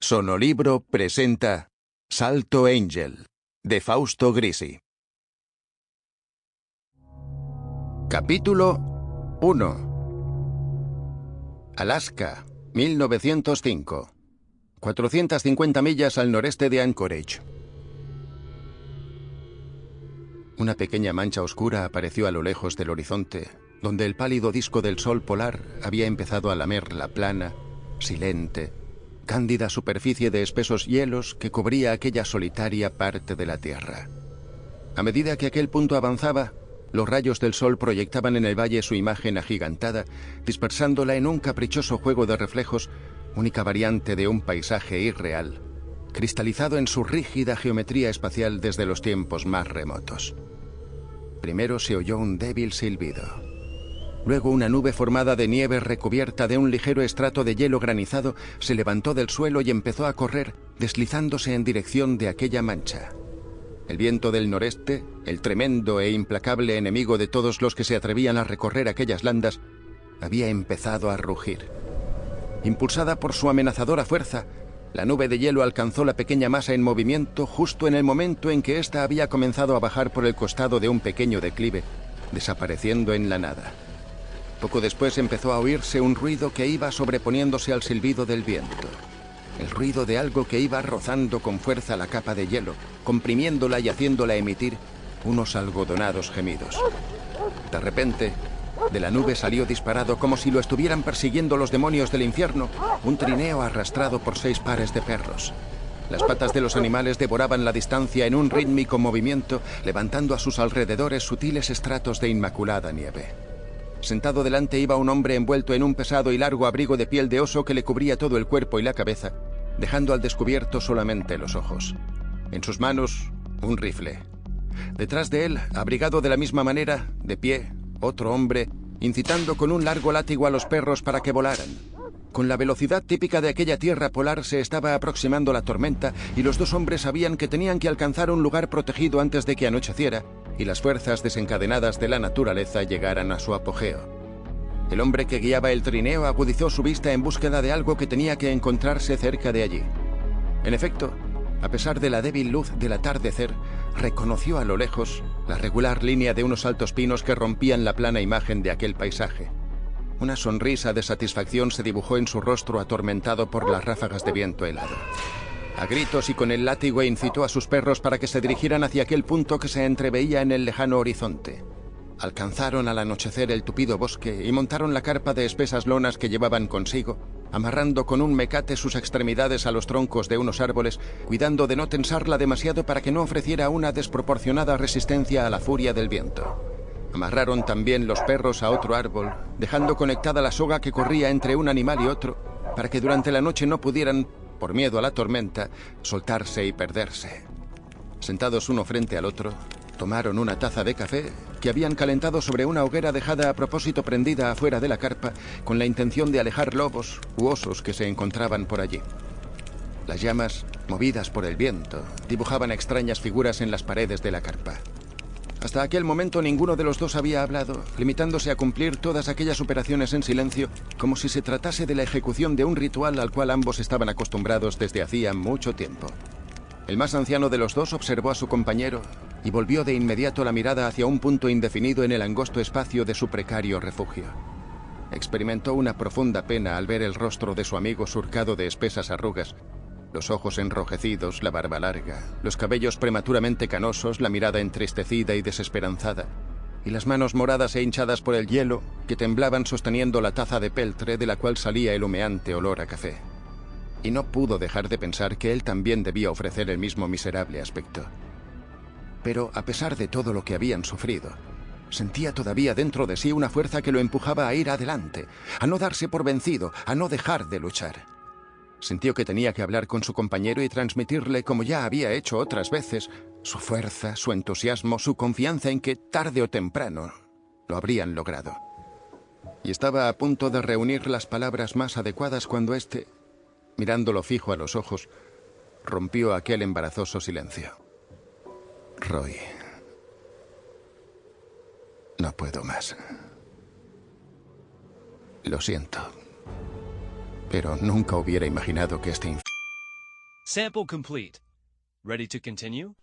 Sonolibro presenta Salto Angel, de Fausto Grisi. Capítulo 1. Alaska, 1905. 450 millas al noreste de Anchorage. Una pequeña mancha oscura apareció a lo lejos del horizonte, donde el pálido disco del sol polar había empezado a lamer la plana, silente, cándida superficie de espesos hielos que cubría aquella solitaria parte de la Tierra. A medida que aquel punto avanzaba, los rayos del sol proyectaban en el valle su imagen agigantada, dispersándola en un caprichoso juego de reflejos, única variante de un paisaje irreal, cristalizado en su rígida geometría espacial desde los tiempos más remotos. Primero se oyó un débil silbido. Luego una nube formada de nieve recubierta de un ligero estrato de hielo granizado se levantó del suelo y empezó a correr, deslizándose en dirección de aquella mancha. El viento del noreste, el tremendo e implacable enemigo de todos los que se atrevían a recorrer aquellas landas, había empezado a rugir. Impulsada por su amenazadora fuerza, la nube de hielo alcanzó la pequeña masa en movimiento justo en el momento en que ésta había comenzado a bajar por el costado de un pequeño declive, desapareciendo en la nada. Poco después empezó a oírse un ruido que iba sobreponiéndose al silbido del viento. El ruido de algo que iba rozando con fuerza la capa de hielo, comprimiéndola y haciéndola emitir unos algodonados gemidos. De repente, de la nube salió disparado, como si lo estuvieran persiguiendo los demonios del infierno, un trineo arrastrado por 6 pares de perros. Las patas de los animales devoraban la distancia en un rítmico movimiento, levantando a sus alrededores sutiles estratos de inmaculada nieve. Sentado delante iba un hombre envuelto en un pesado y largo abrigo de piel de oso que le cubría todo el cuerpo y la cabeza, dejando al descubierto solamente los ojos. En sus manos, un rifle. Detrás de él, abrigado de la misma manera, de pie, otro hombre, incitando con un largo látigo a los perros para que volaran. Con la velocidad típica de aquella tierra polar se estaba aproximando la tormenta y los dos hombres sabían que tenían que alcanzar un lugar protegido antes de que anocheciera y las fuerzas desencadenadas de la naturaleza llegaran a su apogeo. El hombre que guiaba el trineo agudizó su vista en búsqueda de algo que tenía que encontrarse cerca de allí. En efecto, a pesar de la débil luz del atardecer, reconoció a lo lejos la regular línea de unos altos pinos que rompían la plana imagen de aquel paisaje. Una sonrisa de satisfacción se dibujó en su rostro atormentado por las ráfagas de viento helado. A gritos y con el látigo incitó a sus perros para que se dirigieran hacia aquel punto que se entreveía en el lejano horizonte. Alcanzaron al anochecer el tupido bosque y montaron la carpa de espesas lonas que llevaban consigo, amarrando con un mecate sus extremidades a los troncos de unos árboles, cuidando de no tensarla demasiado para que no ofreciera una desproporcionada resistencia a la furia del viento. Amarraron también los perros a otro árbol, dejando conectada la soga que corría entre un animal y otro, para que durante la noche no pudieran, por miedo a la tormenta, soltarse y perderse. Sentados uno frente al otro, tomaron una taza de café que habían calentado sobre una hoguera dejada a propósito prendida afuera de la carpa con la intención de alejar lobos u osos que se encontraban por allí. Las llamas, movidas por el viento, dibujaban extrañas figuras en las paredes de la carpa. Hasta aquel momento ninguno de los dos había hablado, limitándose a cumplir todas aquellas operaciones en silencio, como si se tratase de la ejecución de un ritual al cual ambos estaban acostumbrados desde hacía mucho tiempo. El más anciano de los dos observó a su compañero y volvió de inmediato la mirada hacia un punto indefinido en el angosto espacio de su precario refugio. Experimentó una profunda pena al ver el rostro de su amigo surcado de espesas arrugas, los ojos enrojecidos, la barba larga, los cabellos prematuramente canosos, la mirada entristecida y desesperanzada, y las manos moradas e hinchadas por el hielo que temblaban sosteniendo la taza de peltre de la cual salía el humeante olor a café. Y no pudo dejar de pensar que él también debía ofrecer el mismo miserable aspecto. Pero, a pesar de todo lo que habían sufrido, sentía todavía dentro de sí una fuerza que lo empujaba a ir adelante, a no darse por vencido, a no dejar de luchar. Sintió que tenía que hablar con su compañero y transmitirle, como ya había hecho otras veces, su fuerza, su entusiasmo, su confianza en que, tarde o temprano, lo habrían logrado. Y estaba a punto de reunir las palabras más adecuadas cuando éste, mirándolo fijo a los ojos, rompió aquel embarazoso silencio. Roy, no puedo más. Lo siento. Pero nunca hubiera imaginado que este Sample complete. Ready to continue?